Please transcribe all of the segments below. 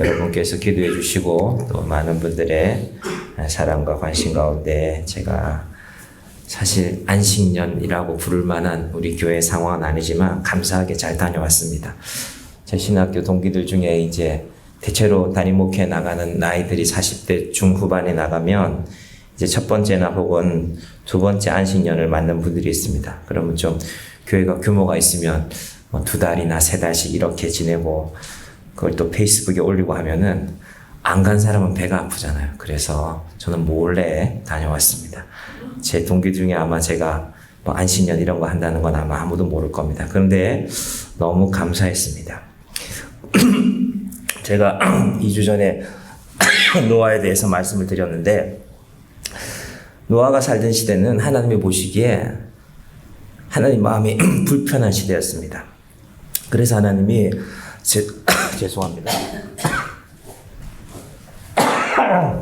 여러분께서 기도해 주시고 또 많은 분들의 사랑과 관심 가운데 제가 사실 안식년이라고 부를 만한 우리 교회 상황은 아니지만 감사하게 잘 다녀왔습니다. 제 신학교 동기들 중에 이제 대체로 담임 목회 나가는 나이들이 40대 중후반에 나가면 이제 첫 번째나 혹은 두 번째 안식년을 맞는 분들이 있습니다. 그러면 좀 교회가 규모가 있으면 뭐 2달이나 3달씩 이렇게 지내고 그걸 또 페이스북에 올리고 하면은 안 간 사람은 배가 아프잖아요. 그래서 저는 몰래 다녀왔습니다. 제 동기 중에 아마 제가 뭐 안식년 이런 거 한다는 건 아마 아무도 모를 겁니다. 그런데 너무 감사했습니다. 제가 2주 전에 노아에 대해서 말씀을 드렸는데 노아가 살던 시대는 하나님이 보시기에 하나님 마음이 불편한 시대였습니다. 그래서 하나님이 죄송합니다.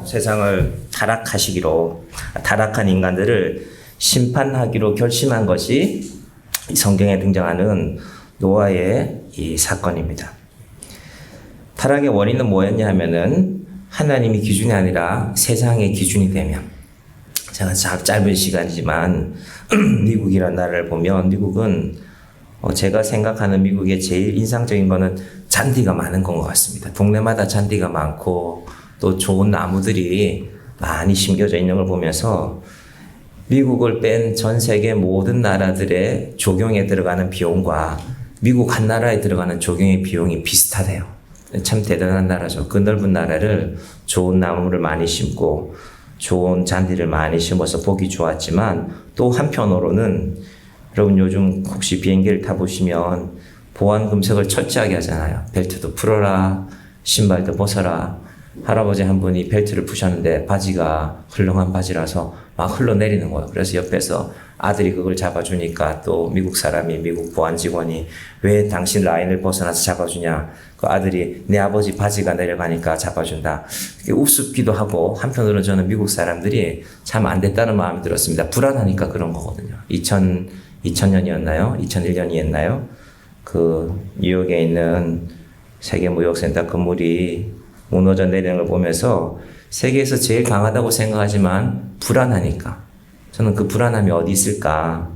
세상을 타락한 인간들을 심판하기로 결심한 것이 성경에 등장하는 노아의 이 사건입니다. 타락의 원인은 뭐였냐 하면은 하나님이 기준이 아니라 세상의 기준이 되면, 제가 짧은 시간이지만 미국이라는 나라를 보면 미국은 제가 생각하는 미국의 제일 인상적인 거는 잔디가 많은 것 같습니다. 동네마다 잔디가 많고 또 좋은 나무들이 많이 심겨져 있는 걸 보면서 미국을 뺀 전 세계 모든 나라들의 조경에 들어가는 비용과 미국 한 나라에 들어가는 조경의 비용이 비슷하대요. 참 대단한 나라죠. 그 넓은 나라를 좋은 나무를 많이 심고 좋은 잔디를 많이 심어서 보기 좋았지만 또 한편으로는 여러분 요즘 혹시 비행기를 타보시면 보안 금색을 철저하게 하잖아요. 벨트도 풀어라, 신발도 벗어라. 할아버지 한 분이 벨트를 푸셨는데 바지가 헐렁한 바지라서 막 흘러내리는 거예요. 그래서 옆에서 아들이 그걸 잡아주니까 또 미국 사람이, 미국 보안 직원이 왜 당신 라인을 벗어나서 잡아주냐. 그 아들이 내 아버지 바지가 내려가니까 잡아준다. 우습기도 하고 한편으로는 저는 미국 사람들이 참 안 됐다는 마음이 들었습니다. 불안하니까 그런 거거든요. 2000년이었나요? 2001년이었나요? 그 뉴욕에 있는 세계무역센터 건물이 무너져 내리는 걸 보면서 세계에서 제일 강하다고 생각하지만 불안하니까, 저는 그 불안함이 어디 있을까?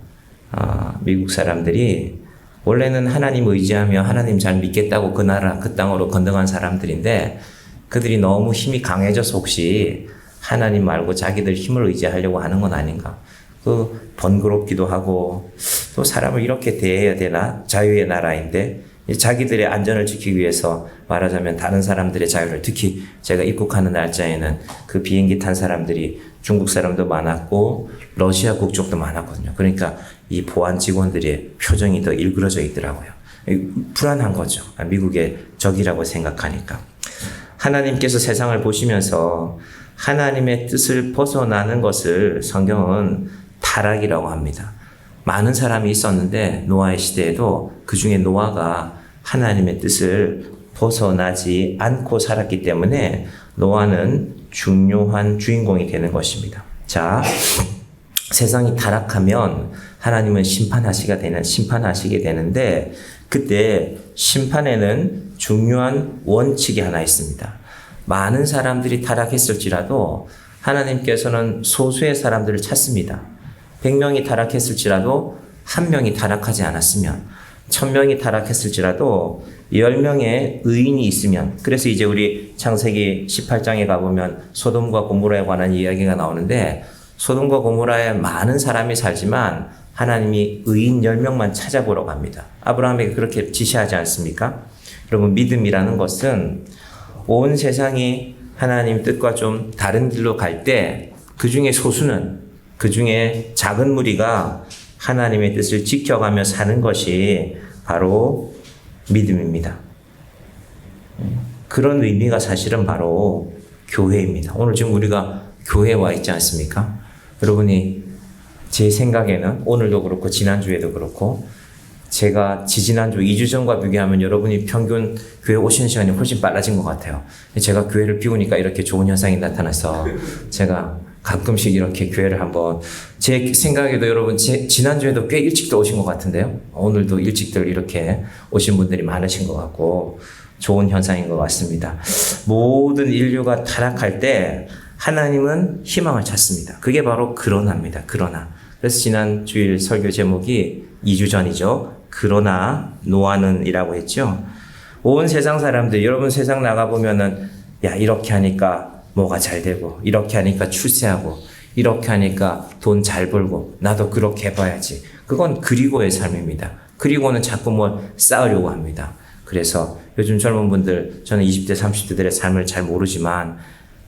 미국 사람들이 원래는 하나님 의지하며 하나님 잘 믿겠다고 그 나라 그 땅으로 건너간 사람들인데 그들이 너무 힘이 강해져서 혹시 하나님 말고 자기들 힘을 의지하려고 하는 건 아닌가? 그 번거롭기도 하고 또 사람을 이렇게 대해야 되나? 자유의 나라인데 자기들의 안전을 지키기 위해서 말하자면 다른 사람들의 자유를, 특히 제가 입국하는 날짜에는 그 비행기 탄 사람들이 중국 사람도 많았고 러시아 국적도 많았거든요. 그러니까 이 보안 직원들의 표정이 더 일그러져 있더라고요. 불안한 거죠. 미국의 적이라고 생각하니까. 하나님께서 세상을 보시면서 하나님의 뜻을 벗어나는 것을 성경은 타락이라고 합니다. 많은 사람이 있었는데 노아의 시대에도 그 중에 노아가 하나님의 뜻을 벗어나지 않고 살았기 때문에 노아는 중요한 주인공이 되는 것입니다. 자, 세상이 타락하면 하나님은 심판하시게 되는데 그때 심판에는 중요한 원칙이 하나 있습니다. 많은 사람들이 타락했을지라도 하나님께서는 소수의 사람들을 찾습니다. 100명이 타락했을지라도 1명이 타락하지 않았으면, 1000명이 타락했을지라도 10명의 의인이 있으면, 그래서 이제 우리 창세기 18장에 가보면 소돔과 고모라에 관한 이야기가 나오는데 소돔과 고모라에 많은 사람이 살지만 하나님이 의인 10명만 찾아보러 갑니다. 아브라함에게 그렇게 지시하지 않습니까? 여러분, 믿음이라는 것은 온 세상이 하나님 뜻과 좀 다른 길로 갈 때 그 중에 소수는, 그 중에 작은 무리가 하나님의 뜻을 지켜가며 사는 것이 바로 믿음입니다. 그런 의미가 사실은 바로 교회입니다. 오늘 지금 우리가 교회에 와 있지 않습니까? 여러분이 제 생각에는 오늘도 그렇고 지난주에도 그렇고 제가 지난주 2주 전과 비교하면 여러분이 평균 교회 오시는 시간이 훨씬 빨라진 것 같아요. 제가 교회를 비우니까 이렇게 좋은 현상이 나타나서 제가 가끔씩 이렇게 교회를 한번, 제 생각에도 여러분 지난주에도 꽤 일찍도 오신 것 같은데요. 오늘도 일찍들 이렇게 오신 분들이 많으신 것 같고 좋은 현상인 것 같습니다. 모든 인류가 타락할 때 하나님은 희망을 찾습니다. 그게 바로 그러나입니다. 그러나. 그래서 지난 주일 설교 제목이 2주 전이죠. 그러나 노아는 이라고 했죠. 온 세상 사람들, 여러분 세상 나가보면은 야, 이렇게 하니까 뭐가 잘 되고, 이렇게 하니까 출세하고, 이렇게 하니까 돈 잘 벌고, 나도 그렇게 해봐야지. 그건 그리고의 삶입니다. 그리고는 자꾸 뭘 쌓으려고 합니다. 그래서 요즘 젊은 분들, 저는 20대, 30대들의 삶을 잘 모르지만,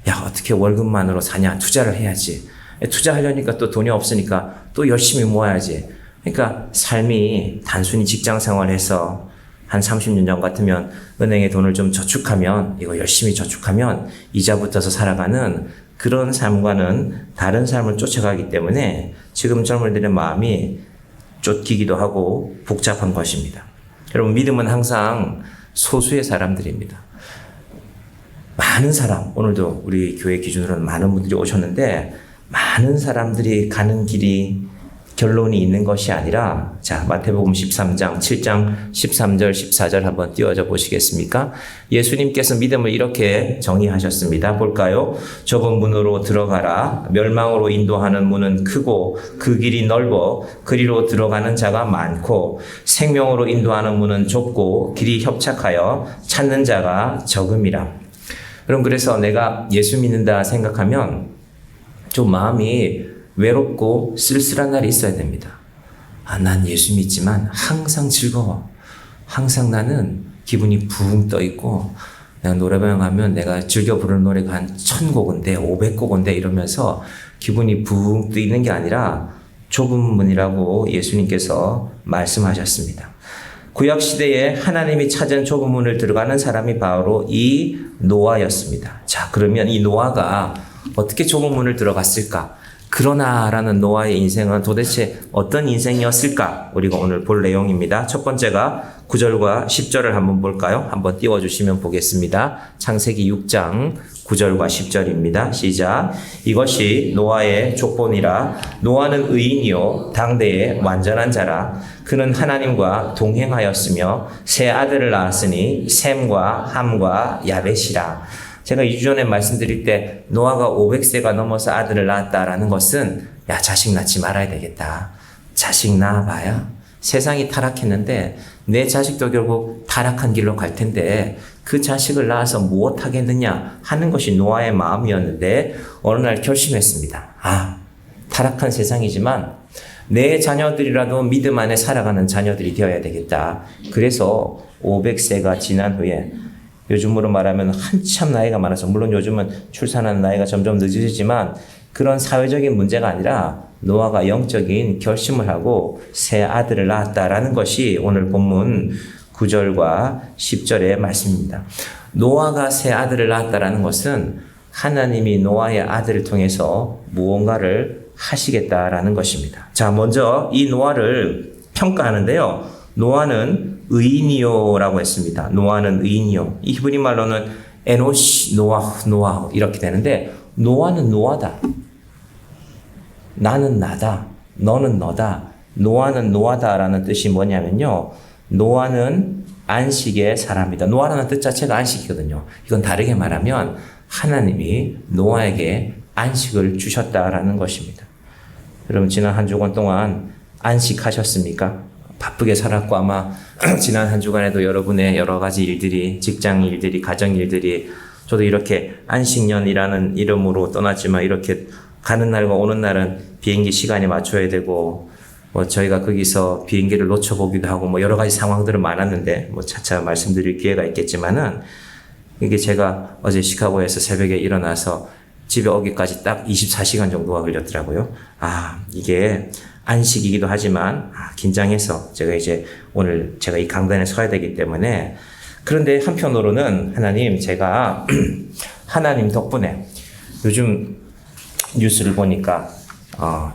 야, 어떻게 월급만으로 사냐? 투자를 해야지. 투자하려니까 또 돈이 없으니까 또 열심히 모아야지. 그러니까 삶이 단순히 직장 생활해서 한 30년 전 같으면 은행에 돈을 좀 저축하면, 이거 열심히 저축하면 이자 붙어서 살아가는 그런 삶과는 다른 삶을 쫓아가기 때문에 지금 젊은이들의 마음이 쫓기기도 하고 복잡한 것입니다. 여러분, 믿음은 항상 소수의 사람들입니다. 많은 사람, 오늘도 우리 교회 기준으로는 많은 분들이 오셨는데, 많은 사람들이 가는 길이 결론이 있는 것이 아니라, 자, 마태복음 13장, 7장 13절, 14절 한번 띄워져 보시겠습니까? 예수님께서 믿음을 이렇게 정의하셨습니다. 볼까요? 좁은 문으로 들어가라. 멸망으로 인도하는 문은 크고 그 길이 넓어 그리로 들어가는 자가 많고, 생명으로 인도하는 문은 좁고 길이 협착하여 찾는 자가 적음이라. 여러분, 그래서 내가 예수 믿는다 생각하면 좀 마음이 외롭고 쓸쓸한 날이 있어야 됩니다. 아, 난 예수 믿지만 항상 즐거워. 항상 기분이 붕 떠 있고, 내가 노래방 가면 내가 즐겨 부르는 노래가 한 1000곡인데 500곡인데 이러면서 기분이 붕 떠 있는 게 아니라 좁은 문이라고 예수님께서 말씀하셨습니다. 구약시대에 하나님이 찾은 좁은 문을 들어가는 사람이 바로 이 노아였습니다. 자, 그러면 이 노아가 어떻게 좁은 문을 들어갔을까? 그러나라는 노아의 인생은 도대체 어떤 인생이었을까? 우리가 오늘 볼 내용입니다. 첫 번째가 9절과 10절을 한번 볼까요? 한번 띄워주시면 보겠습니다. 창세기 6장 9절과 10절입니다. 시작. 이것이 노아의 족본이라. 노아는 의인이요 당대의 완전한 자라. 그는 하나님과 동행하였으며 세 아들을 낳았으니 셈과 함과 야벳이라. 제가 2주 전에 말씀드릴 때 노아가 500세가 넘어서 아들을 낳았다라는 것은, 야, 자식 낳지 말아야 되겠다. 자식 낳아봐야 세상이 타락했는데 내 자식도 결국 타락한 길로 갈 텐데 그 자식을 낳아서 무엇하겠느냐 하는 것이 노아의 마음이었는데, 어느 날 결심했습니다. 아, 타락한 세상이지만 내 자녀들이라도 믿음 안에 살아가는 자녀들이 되어야 되겠다. 그래서 500세가 지난 후에, 요즘으로 말하면 한참 나이가 많아서, 물론 요즘은 출산하는 나이가 점점 늦어지지만 그런 사회적인 문제가 아니라 노아가 영적인 결심을 하고 새 아들을 낳았다라는 것이 오늘 본문 9절과 10절의 말씀입니다. 노아가 새 아들을 낳았다라는 것은 하나님이 노아의 아들을 통해서 무언가를 하시겠다라는 것입니다. 자, 먼저 이 노아를 평가하는데요. 노아는 의인이요라고 했습니다. 노아는 의인이요. 이 히브리 말로는 에노시, 노아 이렇게 되는데, 노아는 노아다. 나는 나다. 너는 너다. 노아는 노아다라는 뜻이 뭐냐면요. 노아는 안식의 사람이다. 노아라는 뜻 자체가 안식이거든요. 이건 다르게 말하면 하나님이 노아에게 안식을 주셨다라는 것입니다. 여러분, 지난 한 주간 동안 안식하셨습니까? 바쁘게 살았고, 아마 지난 한 주간에도 여러분의 여러 가지 일들이, 직장 일들이, 가정 일들이, 저도 이렇게 안식년이라는 이름으로 떠났지만 이렇게 가는 날과 오는 날은 비행기 시간에 맞춰야 되고, 저희가 거기서 비행기를 놓쳐보기도 하고, 여러 가지 상황들은 많았는데, 차차 말씀드릴 기회가 있겠지만은, 이게 제가 어제 시카고에서 새벽에 일어나서 집에 오기까지 딱 24시간 정도가 걸렸더라고요. 아, 이게 안식이기도 하지만 긴장해서 제가 이제 오늘 제가 이 강단에 서야 되기 때문에. 그런데 한편으로는 하나님, 제가 하나님 덕분에 요즘 뉴스를 보니까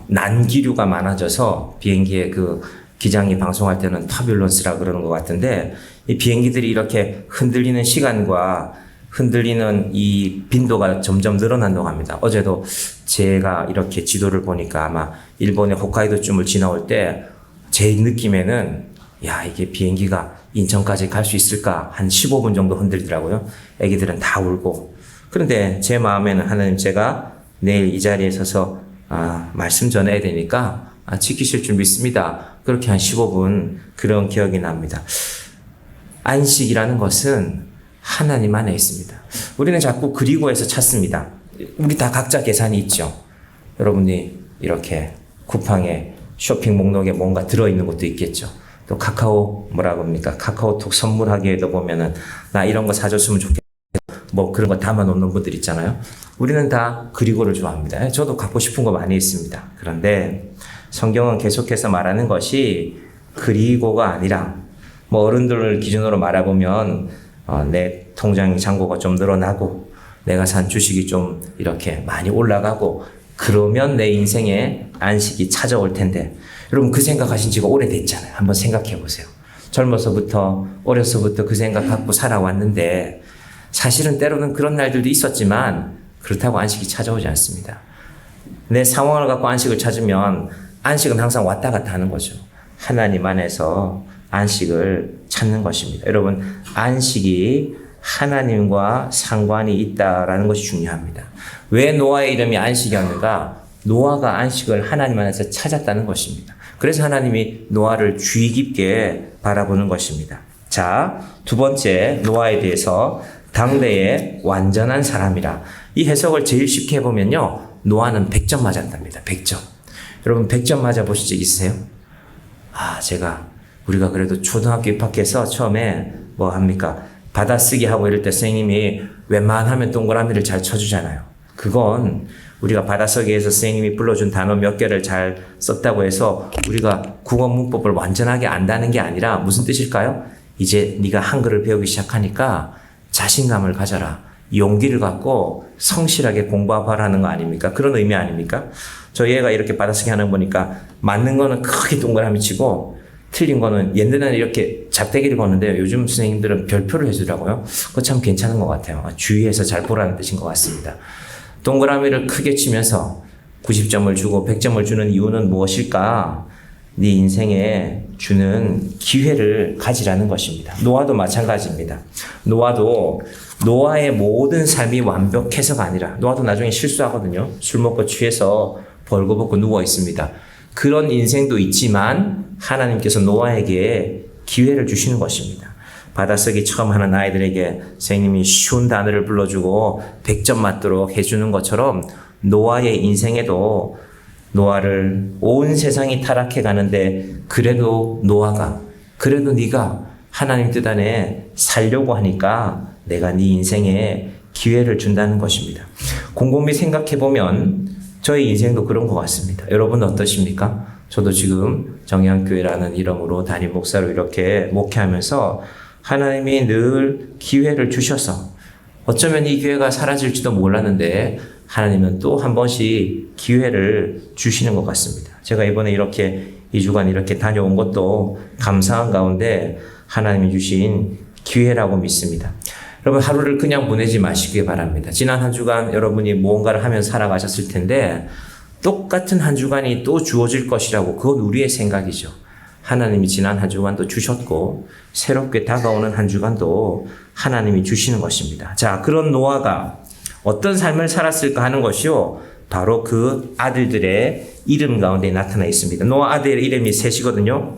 난기류가 많아져서, 비행기에 그 기장이 방송할 때는 터뷸런스라 그러는 것 같은데, 이 비행기들이 이렇게 흔들리는 시간과 흔들리는 이 빈도가 점점 늘어난다고 합니다. 어제도 제가 이렇게 지도를 보니까 아마 일본의 홋카이도쯤을 지나올 때 제 느낌에는, 야, 이게 비행기가 인천까지 갈 수 있을까? 한 15분 정도 흔들더라고요. 애기들은 다 울고. 그런데 제 마음에는 하나님, 제가 내일 이 자리에 서서 말씀 전해야 되니까 지키실 줄 믿습니다. 그렇게 한 15분 그런 기억이 납니다. 안식이라는 것은 하나님 안에 있습니다. 우리는 자꾸 그리고에서 찾습니다. 우리 다 각자 계산이 있죠. 여러분이 이렇게 쿠팡에 쇼핑 목록에 뭔가 들어있는 것도 있겠죠. 또 카카오톡 선물하기에도 보면은 나 이런 거 사줬으면 좋겠다. 뭐 그런 거 담아놓는 분들 있잖아요. 우리는 다 그리고를 좋아합니다. 저도 갖고 싶은 거 많이 있습니다. 그런데 성경은 계속해서 말하는 것이 그리고가 아니라, 뭐 어른들을 기준으로 말해보면 내 통장 잔고가 좀 늘어나고 내가 산 주식이 좀 이렇게 많이 올라가고 그러면 내 인생에 안식이 찾아올 텐데, 여러분 그 생각하신 지가 오래됐잖아요. 한번 생각해 보세요. 어려서부터 그 생각 갖고 살아왔는데 사실은 때로는 그런 날들도 있었지만 그렇다고 안식이 찾아오지 않습니다. 내 상황을 갖고 안식을 찾으면 안식은 항상 왔다 갔다 하는 거죠. 하나님 안에서 안식을 찾는 것입니다. 여러분, 안식이 하나님과 상관이 있다라는 것이 중요합니다. 왜 노아의 이름이 안식이었는가? 노아가 안식을 하나님 안에서 찾았다는 것입니다. 그래서 하나님이 노아를 주의 깊게 바라보는 것입니다. 자, 두 번째, 노아에 대해서 당대의 완전한 사람이라. 이 해석을 제일 쉽게 해보면요, 노아는 100점 맞았답니다. 100점. 여러분 100점 맞아보신 적 있으세요? 우리가 그래도 초등학교 입학해서 처음에 뭐 합니까? 받아쓰기 하고 이럴 때 선생님이 웬만하면 동그라미를 잘 쳐주잖아요. 그건 우리가 받아쓰기에서 선생님이 불러준 단어 몇 개를 잘 썼다고 해서 우리가 국어 문법을 완전하게 안다는 게 아니라 무슨 뜻일까요? 이제 네가 한글을 배우기 시작하니까 자신감을 가져라. 용기를 갖고 성실하게 공부하라는 거 아닙니까? 그런 의미 아닙니까? 저희 애가 이렇게 받아쓰기 하는 거 보니까 맞는 거는 크게 동그라미 치고 틀린 거는 옛날에는 이렇게 작대기를 거는데 요즘 선생님들은 별표를 해주더라고요. 그거 참 괜찮은 것 같아요. 주의해서 잘 보라는 뜻인 것 같습니다. 동그라미를 크게 치면서 90점을 주고 100점을 주는 이유는 무엇일까? 네 인생에 주는 기회를 가지라는 것입니다. 노아도 마찬가지입니다. 노아의 모든 삶이 완벽해서가 아니라, 노아도 나중에 실수하거든요. 술 먹고 취해서 벌거벗고 누워 있습니다. 그런 인생도 있지만 하나님께서 노아에게 기회를 주시는 것입니다. 받아쓰기 처음 하는 아이들에게 선생님이 쉬운 단어를 불러주고 100점 맞도록 해주는 것처럼 노아의 인생에도 노아를 온 세상이 타락해 가는데 그래도 네가 하나님 뜻 안에 살려고 하니까 내가 네 인생에 기회를 준다는 것입니다. 곰곰이 생각해보면 저희 인생도 그런 것 같습니다. 여러분 어떠십니까? 저도 지금 정의한교회라는 이름으로 담임 목사로 이렇게 목회하면서 하나님이 늘 기회를 주셔서 어쩌면 이 기회가 사라질지도 몰랐는데 하나님은 또 한 번씩 기회를 주시는 것 같습니다. 제가 이번에 이렇게 2주간 이렇게 다녀온 것도 감사한 가운데 하나님이 주신 기회라고 믿습니다. 여러분 하루를 그냥 보내지 마시기 바랍니다. 지난 한 주간 여러분이 무언가를 하면서 살아가셨을 텐데 똑같은 한 주간이 또 주어질 것이라고, 그건 우리의 생각이죠. 하나님이 지난 한 주간도 주셨고 새롭게 다가오는 한 주간도 하나님이 주시는 것입니다. 자, 그런 노아가 어떤 삶을 살았을까 하는 것이요, 바로 그 아들들의 이름 가운데 나타나 있습니다. 노아 아들의 이름이 셋이거든요.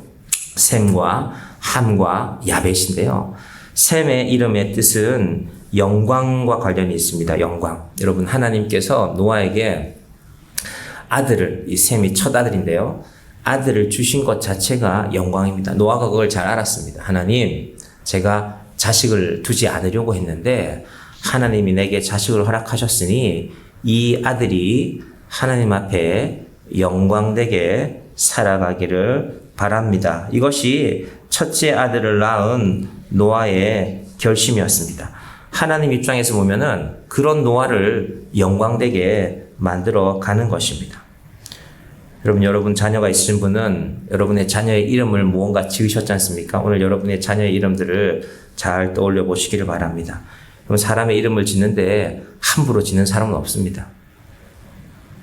셈과 함과 야벳인데요. 셈의 이름의 뜻은 영광과 관련이 있습니다. 영광. 여러분, 하나님께서 노아에게 아들을, 이 셈이 첫 아들인데요, 아들을 주신 것 자체가 영광입니다. 노아가 그걸 잘 알았습니다. 하나님, 제가 자식을 두지 않으려고 했는데 하나님이 내게 자식을 허락하셨으니 이 아들이 하나님 앞에 영광되게 살아가기를 바랍니다. 이것이 첫째 아들을 낳은 노아의 결심이었습니다. 하나님 입장에서 보면은 그런 노아를 영광되게 만들어 가는 것입니다. 여러분 자녀가 있으신 분은 여러분의 자녀의 이름을 무언가 지으셨지 않습니까? 오늘 여러분의 자녀의 이름들을 잘 떠올려 보시기를 바랍니다. 사람의 이름을 짓는데 함부로 짓는 사람은 없습니다.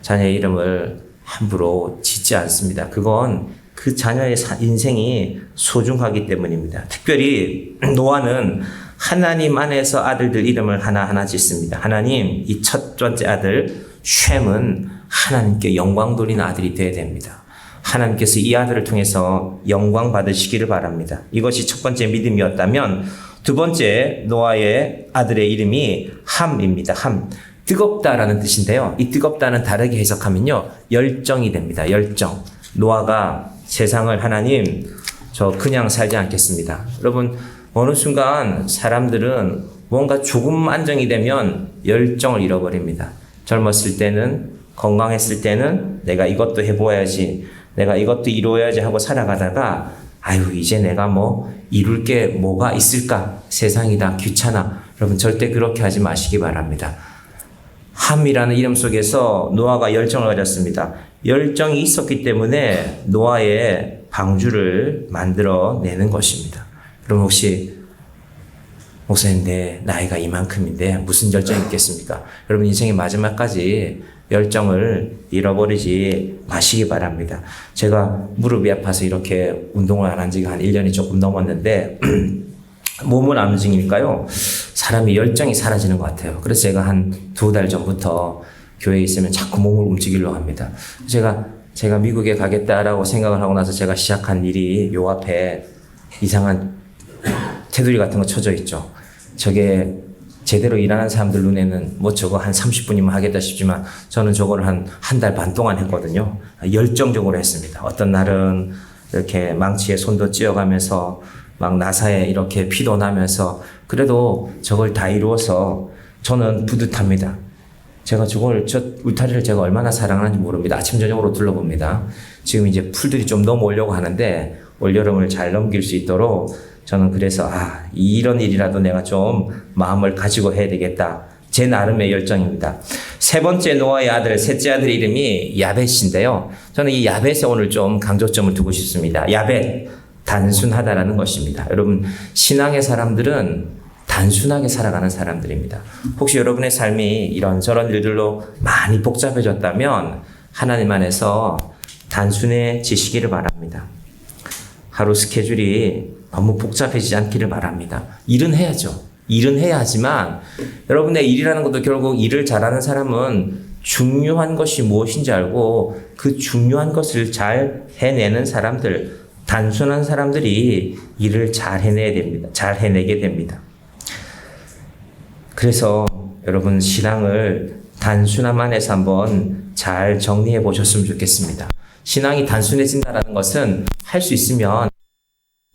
자녀의 이름을 함부로 짓지 않습니다. 그건 그 자녀의 인생이 소중하기 때문입니다. 특별히 노아는 하나님 안에서 아들들 이름을 하나하나 짓습니다. 하나님, 이 첫 번째 아들 쉔은 하나님께 영광 돌리는 아들이 되어야 됩니다. 하나님께서 이 아들을 통해서 영광 받으시기를 바랍니다. 이것이 첫 번째 믿음이었다면 두 번째 노아의 아들의 이름이 함입니다. 함. 뜨겁다라는 뜻인데요. 이 뜨겁다는 다르게 해석하면요. 열정이 됩니다. 열정. 노아가 세상을 하나님, 저 그냥 살지 않겠습니다. 여러분, 어느 순간 사람들은 뭔가 조금 안정이 되면 열정을 잃어버립니다. 젊었을 때는, 건강했을 때는 내가 이것도 해보아야지, 내가 이것도 이루어야지 하고 살아가다가 아유, 이제 내가 뭐 이룰 게 뭐가 있을까? 세상이다, 귀찮아. 여러분, 절대 그렇게 하지 마시기 바랍니다. 함이라는 이름 속에서 노아가 열정을 가졌습니다. 열정이 있었기 때문에 노아의 방주를 만들어내는 것입니다. 그럼 혹시 목사님, 내 나이가 이만큼인데 무슨 열정이 있겠습니까? 여러분, 인생의 마지막까지 열정을 잃어버리지 마시기 바랍니다. 제가 무릎이 아파서 이렇게 운동을 안 한 지가 한 1년이 조금 넘었는데 몸은 안 움직이니까요. 사람이 열정이 사라지는 것 같아요. 그래서 제가 한 2달 전부터 교회에 있으면 자꾸 몸을 움직이려고 합니다. 제가 미국에 가겠다라고 생각을 하고 나서 제가 시작한 일이 요 앞에 이상한 테두리 같은 거 쳐져 있죠. 저게 제대로 일하는 사람들 눈에는 뭐 저거 한 30분이면 하겠다 싶지만 저는 저거를 한 달 반 동안 했거든요. 열정적으로 했습니다. 어떤 날은 이렇게 망치에 손도 찧어가면서 막 나사에 이렇게 피도 나면서 그래도 저걸 다 이루어서 저는 뿌듯합니다. 제가 저 울타리를 제가 얼마나 사랑하는지 모릅니다. 아침 저녁으로 둘러봅니다. 지금 이제 풀들이 좀 넘어오려고 하는데 올여름을 잘 넘길 수 있도록 저는 그래서 이런 일이라도 내가 좀 마음을 가지고 해야 되겠다. 제 나름의 열정입니다. 세 번째 노아의 아들, 셋째 아들 이름이 야벳인데요. 저는 이 야벳에 오늘 좀 강조점을 두고 싶습니다. 야벳, 단순하다라는 것입니다. 여러분, 신앙의 사람들은 단순하게 살아가는 사람들입니다. 혹시 여러분의 삶이 이런저런 일들로 많이 복잡해졌다면 하나님 안에서 단순해지시기를 바랍니다. 하루 스케줄이 너무 복잡해지지 않기를 바랍니다. 일은 해야죠. 일은 해야 하지만 여러분의 일이라는 것도 결국 일을 잘하는 사람은 중요한 것이 무엇인지 알고 그 중요한 것을 잘 해내는 사람들, 단순한 사람들이 일을 잘 해내야 됩니다. 잘 해내게 됩니다. 그래서 여러분, 신앙을 단순함 안에서 한번 잘 정리해 보셨으면 좋겠습니다. 신앙이 단순해진다는 것은 할 수 있으면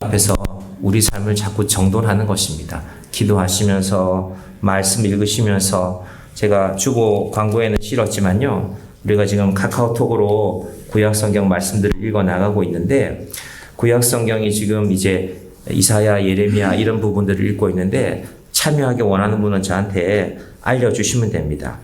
앞에서 우리 삶을 자꾸 정돈하는 것입니다. 기도하시면서 말씀 읽으시면서 제가 주보 광고에는 실었지만요. 우리가 지금 카카오톡으로 구약성경 말씀들을 읽어 나가고 있는데 구약성경이 지금 이제 이사야, 예레미야 이런 부분들을 읽고 있는데 참여하기 원하는 분은 저한테 알려주시면 됩니다.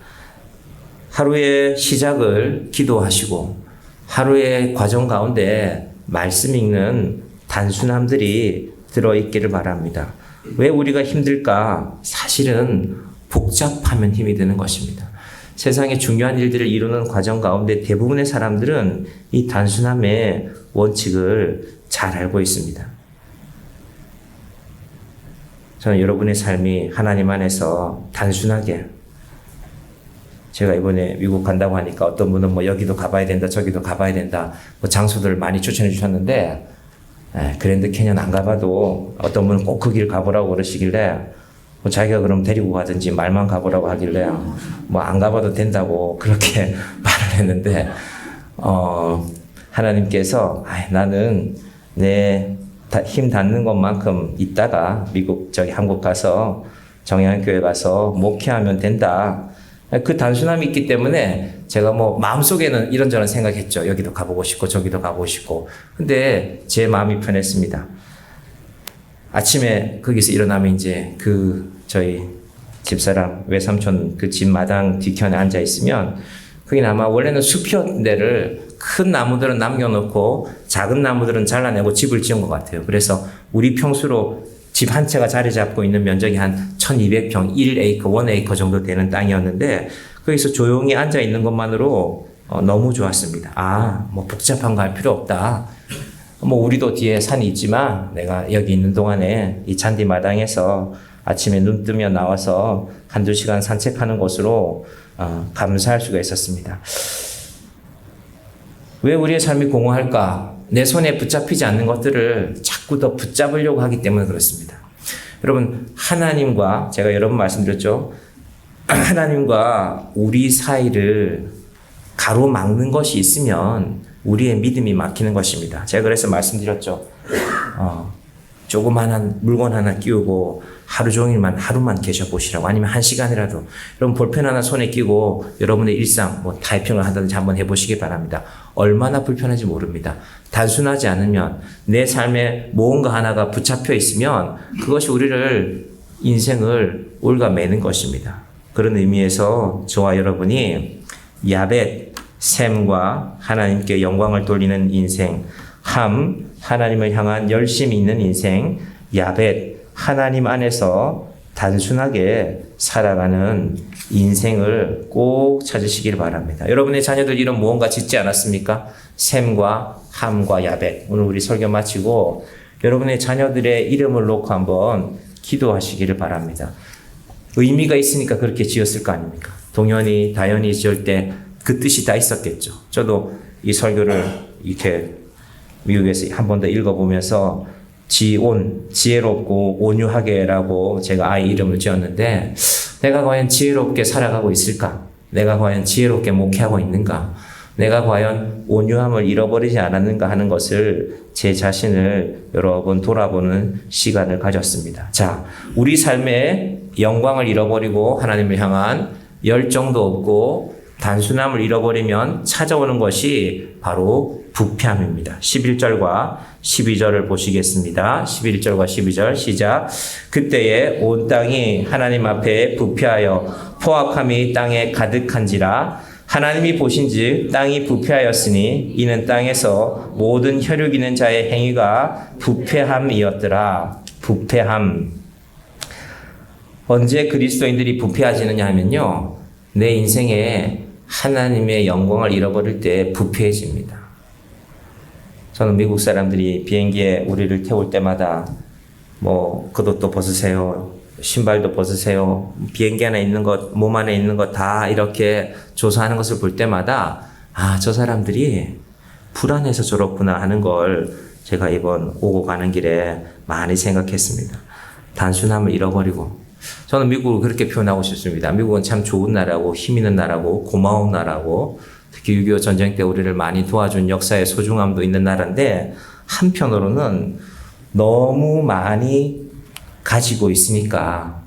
하루의 시작을 기도하시고 하루의 과정 가운데 말씀 읽는 단순함들이 들어있기를 바랍니다. 왜 우리가 힘들까? 사실은 복잡하면 힘이 드는 것입니다. 세상의 중요한 일들을 이루는 과정 가운데 대부분의 사람들은 이 단순함의 원칙을 잘 알고 있습니다. 저는 여러분의 삶이 하나님 안에서 단순하게, 제가 이번에 미국 간다고 하니까 어떤 분은 뭐 여기도 가봐야 된다, 저기도 가봐야 된다, 뭐 장소들을 많이 추천해 주셨는데, 그랜드 캐년 안 가봐도 어떤 분은 꼭 그 길 가보라고 그러시길래, 뭐 자기가 그럼 데리고 가든지 말만 가보라고 하길래, 뭐 안 가봐도 된다고 그렇게 말을 했는데, 하나님께서, 나는 내 힘 닿는 것만큼 있다가 미국, 한국 가서 정양교회 가서 목회하면 된다. 그 단순함이 있기 때문에 제가 뭐 마음속에는 이런저런 생각했죠. 여기도 가보고 싶고 저기도 가보고 싶고. 근데 제 마음이 편했습니다. 아침에 거기서 일어나면 이제 저희 집사람 외삼촌 그 집 마당 뒤편에 앉아 있으면 거기는 아마 원래는 숲이었던 데를 큰 나무들은 남겨놓고 작은 나무들은 잘라내고 집을 지은 것 같아요. 그래서 우리 평수로 집 한 채가 자리 잡고 있는 면적이 한 1200평, 1에이커, 1에이커 정도 되는 땅이었는데 거기서 조용히 앉아 있는 것만으로 너무 좋았습니다. 뭐 복잡한 거 할 필요 없다. 뭐 우리도 뒤에 산이 있지만 내가 여기 있는 동안에 이 잔디 마당에서 아침에 눈 뜨면 나와서 한두 시간 산책하는 것으로 감사할 수가 있었습니다. 왜 우리의 삶이 공허할까? 내 손에 붙잡히지 않는 것들을 자꾸 더 붙잡으려고 하기 때문에 그렇습니다. 여러분, 하나님과 제가 여러 번 말씀드렸죠. 하나님과 우리 사이를 가로막는 것이 있으면 우리의 믿음이 막히는 것입니다. 제가 그래서 말씀드렸죠. 조그만한 물건 하나 끼우고 하루 종일만 하루만 계셔보시라고, 아니면 한 시간이라도 여러분 볼펜 하나 손에 끼고 여러분의 일상 뭐 타이핑을 하든지 한번 해보시기 바랍니다. 얼마나 불편한지 모릅니다. 단순하지 않으면 내 삶에 뭔가 하나가 붙잡혀 있으면 그것이 우리를 인생을 올가매는 것입니다. 그런 의미에서 저와 여러분이 야벳, 셈과 하나님께 영광을 돌리는 인생, 함, 하나님을 향한 열심이 있는 인생, 야벳, 하나님 안에서 단순하게 살아가는 인생을 꼭 찾으시길 바랍니다. 여러분의 자녀들 이름 무언가 짓지 않았습니까? 셈과 함과 야벳. 오늘 우리 설교 마치고 여러분의 자녀들의 이름을 놓고 한번 기도하시기를 바랍니다. 의미가 있으니까 그렇게 지었을 거 아닙니까? 동현이, 다현이 지을 때 그 뜻이 다 있었겠죠. 저도 이 설교를 이렇게 미국에서 한 번 더 읽어보면서 지온, 지혜롭고 온유하게라고 제가 아이 이름을 지었는데, 내가 과연 지혜롭게 살아가고 있을까? 내가 과연 지혜롭게 목회하고 있는가? 내가 과연 온유함을 잃어버리지 않았는가 하는 것을 제 자신을 여러 번 돌아보는 시간을 가졌습니다. 자, 우리 삶의 영광을 잃어버리고 하나님을 향한 열정도 없고 단순함을 잃어버리면 찾아오는 것이 바로 부패함입니다. 11절과 12절을 보시겠습니다. 11절과 12절 시작. 그때에 온 땅이 하나님 앞에 부패하여 포악함이 땅에 가득한지라. 하나님이 보신즉 땅이 부패하였으니 이는 땅에서 모든 혈육 있는 자의 행위가 부패함이었더라. 부패함. 언제 그리스도인들이 부패하지느냐 하면요, 내 인생에 하나님의 영광을 잃어버릴 때 부패해집니다. 저는 미국 사람들이 비행기에 우리를 태울 때마다 뭐 겉옷도 벗으세요, 신발도 벗으세요, 비행기 안에 있는 것, 몸 안에 있는 것 다 이렇게 조사하는 것을 볼 때마다 저 사람들이 불안해서 저렇구나 하는 걸 제가 이번 오고 가는 길에 많이 생각했습니다. 단순함을 잃어버리고, 저는 미국을 그렇게 표현하고 싶습니다. 미국은 참 좋은 나라고 힘 있는 나라고 고마운 나라고, 특히 6.25 전쟁 때 우리를 많이 도와준 역사의 소중함도 있는 나라인데, 한편으로는 너무 많이 가지고 있으니까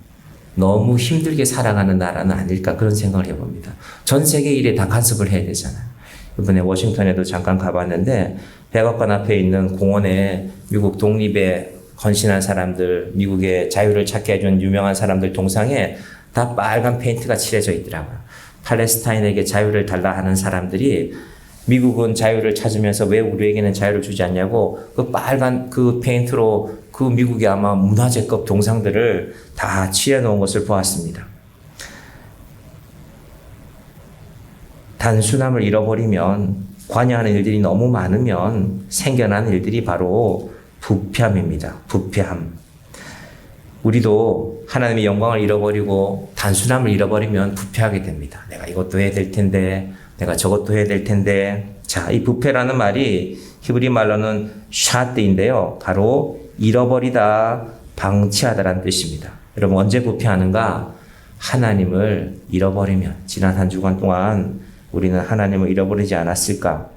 너무 힘들게 살아가는 나라는 아닐까, 그런 생각을 해봅니다. 전 세계 일에 다 간섭을 해야 되잖아요. 이번에 워싱턴에도 잠깐 가봤는데 백악관 앞에 있는 공원에 미국 독립에 헌신한 사람들, 미국의 자유를 찾게 해준 유명한 사람들 동상에 다 빨간 페인트가 칠해져 있더라고요. 팔레스타인에게 자유를 달라 하는 사람들이 미국은 자유를 찾으면서 왜 우리에게는 자유를 주지 않냐고 그 빨간 그 페인트로 그 미국의 아마 문화재급 동상들을 다 칠해 놓은 것을 보았습니다. 단순함을 잃어버리면, 관여하는 일들이 너무 많으면 생겨난 일들이 바로 부패함입니다. 부패함. 우리도 하나님의 영광을 잃어버리고 단순함을 잃어버리면 부패하게 됩니다. 내가 이것도 해야 될 텐데, 내가 저것도 해야 될 텐데. 자, 이 부패라는 말이 히브리 말로는 샤트인데요, 바로 잃어버리다, 방치하다라는 뜻입니다. 여러분, 언제 부패하는가? 하나님을 잃어버리면. 지난 한 주간 동안 우리는 하나님을 잃어버리지 않았을까?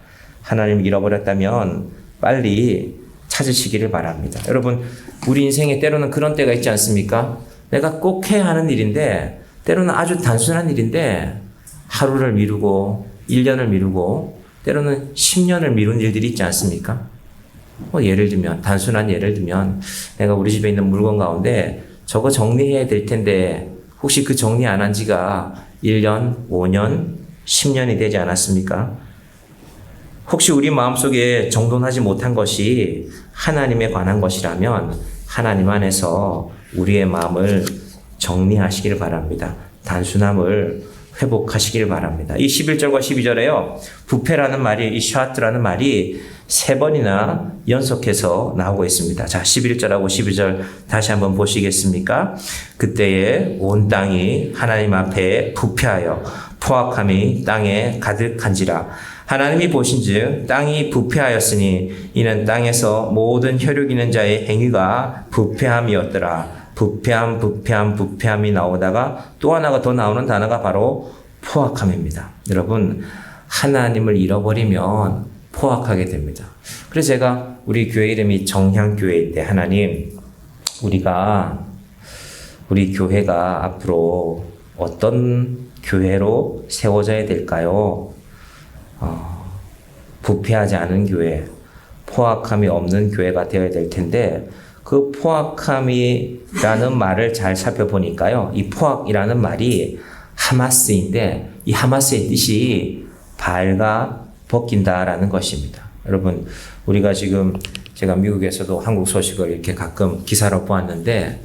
하나님을 잃어버렸다면 빨리 찾으시기를 바랍니다. 여러분, 우리 인생에 때로는 그런 때가 있지 않습니까? 내가 꼭 해야 하는 일인데, 때로는 아주 단순한 일인데 하루를 미루고 1년을 미루고 때로는 10년을 미룬 일들이 있지 않습니까? 예를 들면, 단순한 예를 들면, 내가 우리 집에 있는 물건 가운데 저거 정리해야 될 텐데 혹시 그 정리 안 한 지가 1년, 5년, 10년이 되지 않았습니까? 혹시 우리 마음속에 정돈하지 못한 것이 하나님에 관한 것이라면 하나님 안에서 우리의 마음을 정리하시기를 바랍니다. 단순함을 회복하시길 바랍니다. 이 11절과 12절에요. 부패라는 말이, 이 샤트라는 말이 3번이나 연속해서 나오고 있습니다. 자, 11절하고 12절 다시 한번 보시겠습니까? 그때에 온 땅이 하나님 앞에 부패하여 포악함이 땅에 가득한지라. 하나님이 보신즉 땅이 부패하였으니 이는 땅에서 모든 혈육 있는 자의 행위가 부패함이었더라. 부패함이 나오다가 또 하나가 더 나오는 단어가 바로 포악함입니다. 여러분, 하나님을 잃어버리면 포악하게 됩니다. 그래서 제가 우리 교회 이름이 정향교회인데, 하나님, 우리 교회가 앞으로 어떤 교회로 세워져야 될까요? 부패하지 않은 교회, 포악함이 없는 교회가 되어야 될 텐데, 그 포악함이라는 말을 잘 살펴보니까요, 이 포악이라는 말이 하마스인데, 이 하마스의 뜻이 바알과 벗긴다라는 것입니다. 여러분, 우리가 지금 제가 미국에서도 한국 소식을 이렇게 가끔 기사로 보았는데,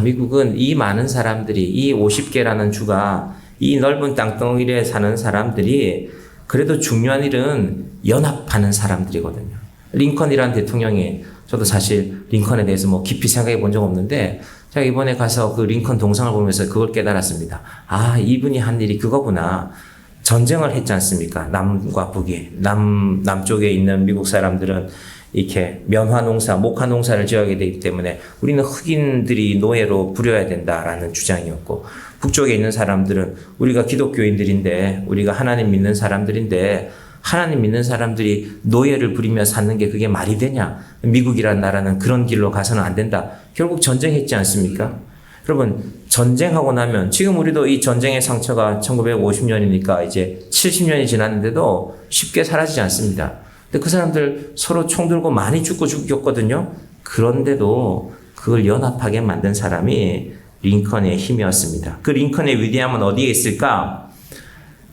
미국은 이 많은 사람들이, 이 50개라는 주가, 이 넓은 땅덩어리에 사는 사람들이 그래도 중요한 일은 연합하는 사람들이거든요. 링컨이라는 대통령이, 저도 사실 링컨에 대해서 뭐 깊이 생각해 본 적 없는데, 제가 이번에 가서 그 링컨 동상을 보면서 그걸 깨달았습니다. 이분이 한 일이 그거구나. 전쟁을 했지 않습니까? 남과 북이. 남쪽에 있는 미국 사람들은 이렇게 면화 농사, 목화 농사를 지어야 되기 때문에 우리는 흑인들이 노예로 부려야 된다라는 주장이었고, 북쪽에 있는 사람들은 우리가 기독교인들인데, 우리가 하나님 믿는 사람들인데, 하나님 믿는 사람들이 노예를 부리며 사는 게 그게 말이 되냐? 미국이라는 나라는 그런 길로 가서는 안 된다. 결국 전쟁했지 않습니까? 여러분, 전쟁하고 나면, 지금 우리도 이 전쟁의 상처가 1950년이니까 이제 70년이 지났는데도 쉽게 사라지지 않습니다. 근데 그 사람들 서로 총 들고 많이 죽었거든요. 그런데도 그걸 연합하게 만든 사람이 링컨의 힘이었습니다. 그 링컨의 위대함은 어디에 있을까?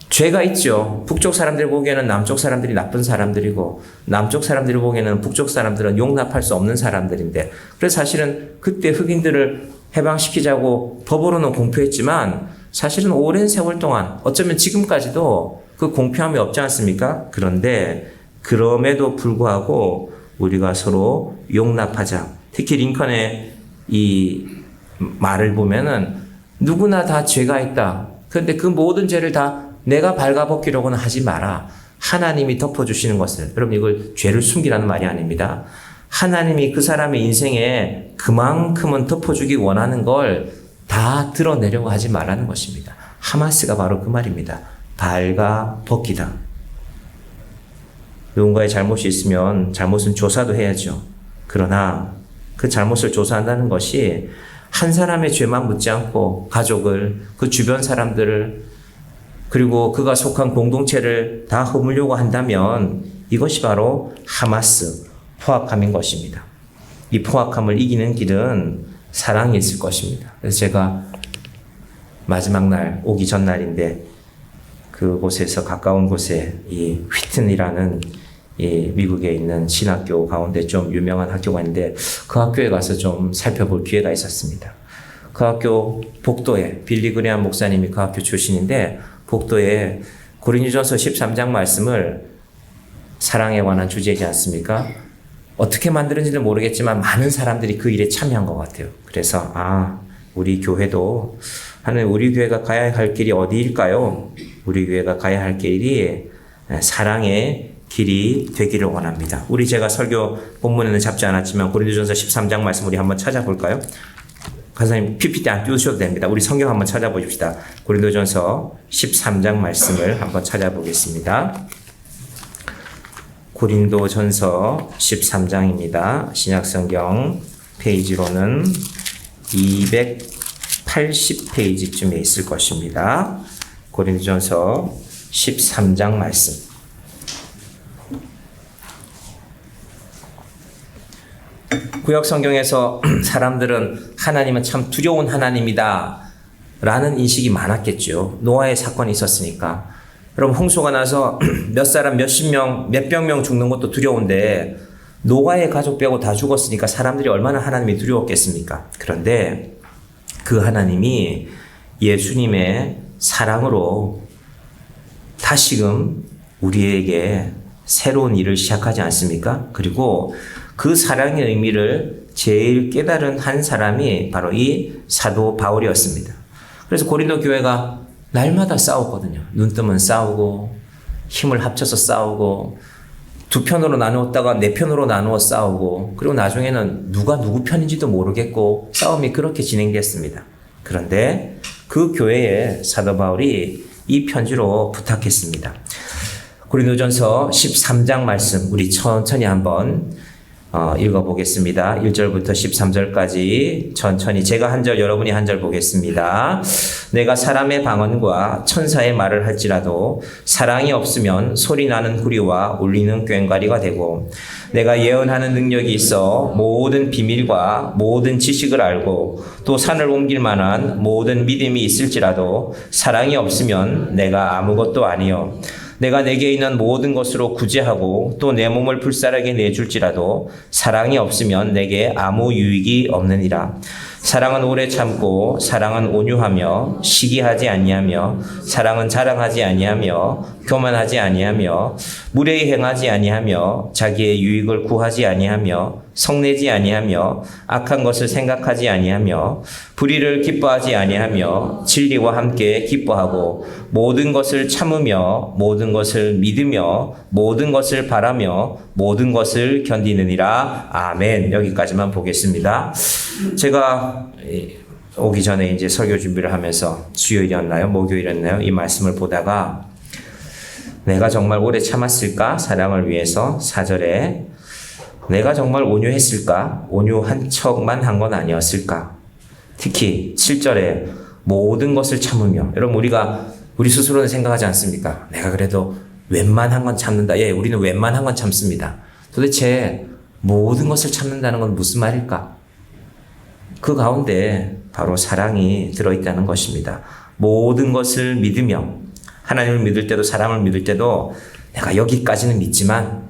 죄가 있죠. 북쪽 사람들 보기에는 남쪽 사람들이 나쁜 사람들이고, 남쪽 사람들이 보기에는 북쪽 사람들은 용납할 수 없는 사람들인데, 그래서 사실은 그때 흑인들을 해방시키자고 법으로는 공표했지만, 사실은 오랜 세월 동안, 어쩌면 지금까지도 그 공표함이 없지 않습니까? 그런데 그럼에도 불구하고 우리가 서로 용납하자. 특히 링컨의 이 말을 보면은 누구나 다 죄가 있다. 그런데 그 모든 죄를 다 내가 발가벗기려고는 하지 마라. 하나님이 덮어주시는 것을. 여러분, 이걸 죄를 숨기라는 말이 아닙니다. 하나님이 그 사람의 인생에 그만큼은 덮어주기 원하는 걸 다 드러내려고 하지 말라는 것입니다. 하마스가 바로 그 말입니다. 발가벗기다. 누군가의 잘못이 있으면 잘못은 조사도 해야죠. 그러나 그 잘못을 조사한다는 것이 한 사람의 죄만 묻지 않고 가족을, 그 주변 사람들을, 그리고 그가 속한 공동체를 다 허물려고 한다면 이것이 바로 하마스, 포악함인 것입니다. 이 포악함을 이기는 길은 사랑이 있을 것입니다. 그래서 제가 마지막 날, 오기 전날인데 그곳에서 가까운 곳에 이 휘튼이라는 이 미국에 있는 신학교 가운데 좀 유명한 학교가 있는데 그 학교에 가서 좀 살펴볼 기회가 있었습니다. 그 학교 복도에 빌리 그레함 목사님이 그 학교 출신인데 복도에 고린도전서 13장 말씀을 사랑에 관한 주제이지 않습니까? 어떻게 만드는지는 모르겠지만 많은 사람들이 그 일에 참여한 것 같아요. 그래서 우리 교회도 하나님, 우리 교회가 가야 할 길이 어디일까요? 우리 교회가 가야 할 길이 사랑의 길이 되기를 원합니다. 우리 제가 설교 본문에는 잡지 않았지만 고린도전서 13장 말씀 우리 한번 찾아볼까요? 간사님 PPT 안 띄우셔도 됩니다. 우리 성경 한번 찾아보십시다. 고린도전서 13장 말씀을 한번 찾아보겠습니다. 고린도전서 13장입니다. 신약성경 페이지로는 280페이지쯤에 있을 것입니다. 고린도전서 13장 말씀. 구약 성경에서 사람들은 하나님은 참 두려운 하나님이다 라는 인식이 많았겠죠. 노아의 사건이 있었으니까. 여러분, 홍수가 나서 몇 사람 몇십 명, 몇백 명 죽는 것도 두려운데 노아의 가족 빼고 다 죽었으니까 사람들이 얼마나 하나님이 두려웠겠습니까? 그런데 그 하나님이 예수님의 사랑으로 다시금 우리에게 새로운 일을 시작하지 않습니까? 그리고 그 사랑의 의미를 제일 깨달은 한 사람이 바로 이 사도 바울이었습니다. 그래서 고린도 교회가 날마다 싸웠거든요. 눈 뜨면 싸우고 힘을 합쳐서 싸우고 두 편으로 나누었다가 네 편으로 나누어 싸우고 그리고 나중에는 누가 누구 편인지도 모르겠고 싸움이 그렇게 진행됐습니다. 그런데 그 교회에 사도 바울이 이 편지로 부탁했습니다. 고린도전서 13장 말씀 우리 천천히 한번 읽어보겠습니다. 1절부터 13절까지 천천히 제가 한 절 여러분이 한 절 보겠습니다. 내가 사람의 방언과 천사의 말을 할지라도 사랑이 없으면 소리나는 구리와 울리는 꽹과리가 되고 내가 예언하는 능력이 있어 모든 비밀과 모든 지식을 알고 또 산을 옮길 만한 모든 믿음이 있을지라도 사랑이 없으면 내가 아무것도 아니요 내가 내게 있는 모든 것으로 구제하고 또 내 몸을 불살하게 내줄지라도 사랑이 없으면 내게 아무 유익이 없느니라. 사랑은 오래 참고 사랑은 온유하며 시기하지 아니하며 사랑은 자랑하지 아니하며 교만하지 아니하며 무례히 행하지 아니하며 자기의 유익을 구하지 아니하며 성내지 아니하며 악한 것을 생각하지 아니하며 불의를 기뻐하지 아니하며 진리와 함께 기뻐하고 모든 것을 참으며 모든 것을 믿으며 모든 것을 바라며 모든 것을 견디느니라. 아멘. 여기까지만 보겠습니다. 제가 오기 전에 이제 설교 준비를 하면서 수요일이었나요? 목요일이었나요? 이 말씀을 보다가 내가 정말 오래 참았을까? 사랑을 위해서 4절에 내가 정말 온유했을까? 온유한 척만 한 건 아니었을까? 특히 7절에 모든 것을 참으며 여러분 우리 스스로는 생각하지 않습니까? 내가 그래도 웬만한 건 참는다. 예, 우리는 웬만한 건 참습니다. 도대체 모든 것을 참는다는 건 무슨 말일까? 그 가운데 바로 사랑이 들어있다는 것입니다. 모든 것을 믿으며 하나님을 믿을 때도 사람을 믿을 때도 내가 여기까지는 믿지만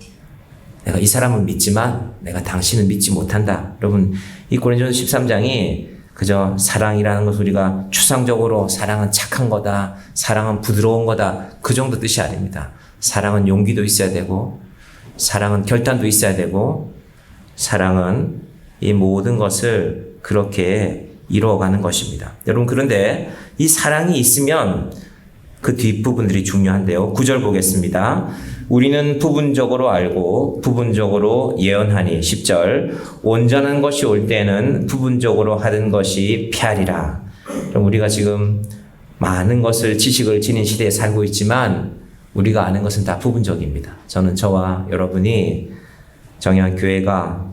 내가 이 사람을 믿지만 내가 당신을 믿지 못한다. 여러분 이 고린도전서 13장이 그저 사랑이라는 것을 우리가 추상적으로 사랑은 착한 거다. 사랑은 부드러운 거다. 그 정도 뜻이 아닙니다. 사랑은 용기도 있어야 되고 사랑은 결단도 있어야 되고 사랑은 이 모든 것을 그렇게 이루어가는 것입니다. 여러분 그런데 이 사랑이 있으면 그 뒷부분들이 중요한데요. 9절 보겠습니다. 우리는 부분적으로 알고 부분적으로 예언하니 10절 온전한 것이 올 때는 부분적으로 하는 것이 피하리라. 그럼 우리가 지금 많은 것을 지식을 지닌 시대에 살고 있지만 우리가 아는 것은 다 부분적입니다. 저는 저와 여러분이 정의한 교회가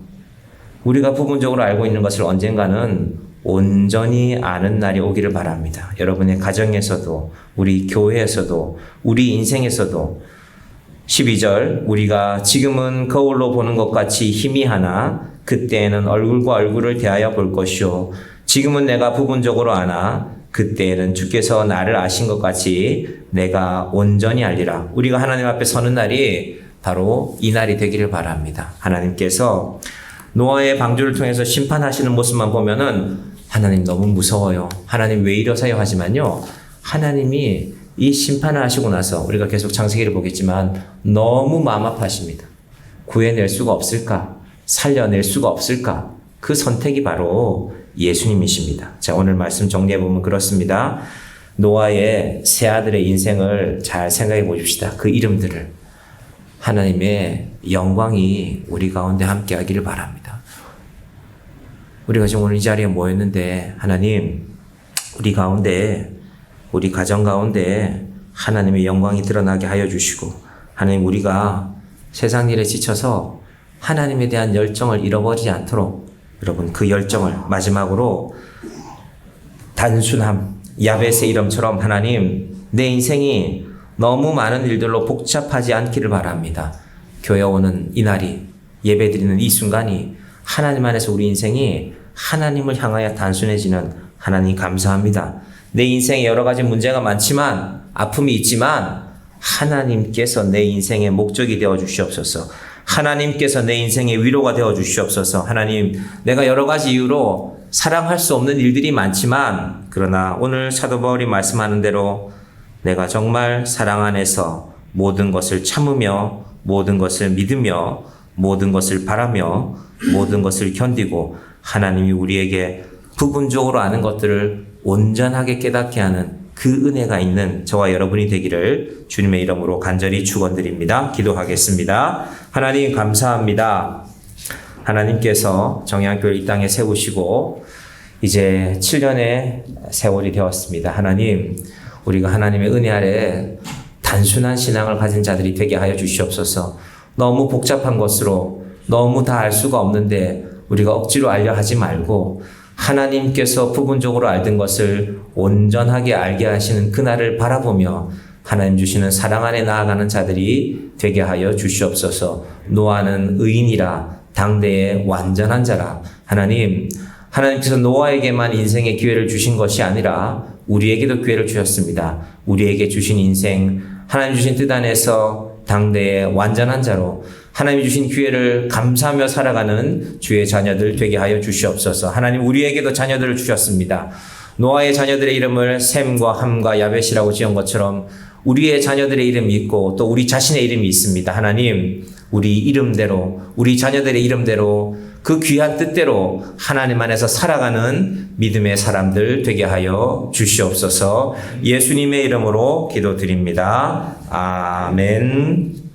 우리가 부분적으로 알고 있는 것을 언젠가는 온전히 아는 날이 오기를 바랍니다. 여러분의 가정에서도 우리 교회에서도 우리 인생에서도 12절 우리가 지금은 거울로 보는 것 같이 희미하나 그때에는 얼굴과 얼굴을 대하여 볼 것이요 지금은 내가 부분적으로 아나 그때에는 주께서 나를 아신 것 같이 내가 온전히 알리라. 우리가 하나님 앞에 서는 날이 바로 이 날이 되기를 바랍니다. 하나님께서 노아의 방주를 통해서 심판하시는 모습만 보면은 하나님 너무 무서워요. 하나님 왜 이러세요? 하지만요. 하나님이 이 심판을 하시고 나서 우리가 계속 창세기를 보겠지만 너무 마음 아파하십니다. 구해낼 수가 없을까? 살려낼 수가 없을까? 그 선택이 바로 예수님이십니다. 자, 오늘 말씀 정리해보면 그렇습니다. 노아의 세 아들의 인생을 잘 생각해 보십시다. 그 이름들을. 하나님의 영광이 우리 가운데 함께 하기를 바랍니다. 우리가 지금 오늘 이 자리에 모였는데 하나님 우리 가운데 우리 가정 가운데 하나님의 영광이 드러나게 하여 주시고 하나님 우리가 세상 일에 지쳐서 하나님에 대한 열정을 잃어버리지 않도록 여러분 그 열정을 마지막으로 단순함 야벳의 이름처럼 하나님 내 인생이 너무 많은 일들로 복잡하지 않기를 바랍니다. 교회 오는 이 날이 예배드리는 이 순간이 하나님 안에서 우리 인생이 하나님을 향하여 단순해지는 하나님 감사합니다. 내 인생에 여러 가지 문제가 많지만 아픔이 있지만 하나님께서 내 인생의 목적이 되어 주시옵소서. 하나님께서 내 인생의 위로가 되어 주시옵소서. 하나님 내가 여러 가지 이유로 사랑할 수 없는 일들이 많지만 그러나 오늘 사도 바울이 말씀하는 대로 내가 정말 사랑 안에서 모든 것을 참으며 모든 것을 믿으며 모든 것을 바라며 모든 것을 견디고 하나님이 우리에게 부분적으로 아는 것들을 온전하게 깨닫게 하는 그 은혜가 있는 저와 여러분이 되기를 주님의 이름으로 간절히 축원드립니다. 기도하겠습니다. 하나님 감사합니다. 하나님께서 정의한교회를 이 땅에 세우시고 이제 7년의 세월이 되었습니다. 하나님, 우리가 하나님의 은혜 아래 단순한 신앙을 가진 자들이 되게 하여 주시옵소서. 너무 복잡한 것으로 너무 다 알 수가 없는데 우리가 억지로 알려 하지 말고 하나님께서 부분적으로 알던 것을 온전하게 알게 하시는 그날을 바라보며 하나님 주시는 사랑 안에 나아가는 자들이 되게 하여 주시옵소서. 노아는 의인이라 당대의 완전한 자라. 하나님께서 노아에게만 인생의 기회를 주신 것이 아니라 우리에게도 기회를 주셨습니다. 우리에게 주신 인생, 하나님 주신 뜻 안에서 당대의 완전한 자로 하나님이 주신 기회를 감사하며 살아가는 주의 자녀들 되게 하여 주시옵소서. 하나님 우리에게도 자녀들을 주셨습니다. 노아의 자녀들의 이름을 셈과 함과 야벳이라고 지은 것처럼 우리의 자녀들의 이름이 있고 또 우리 자신의 이름이 있습니다. 하나님 우리 이름대로 우리 자녀들의 이름대로 그 귀한 뜻대로 하나님 안에서 살아가는 믿음의 사람들 되게 하여 주시옵소서. 예수님의 이름으로 기도드립니다. 아멘.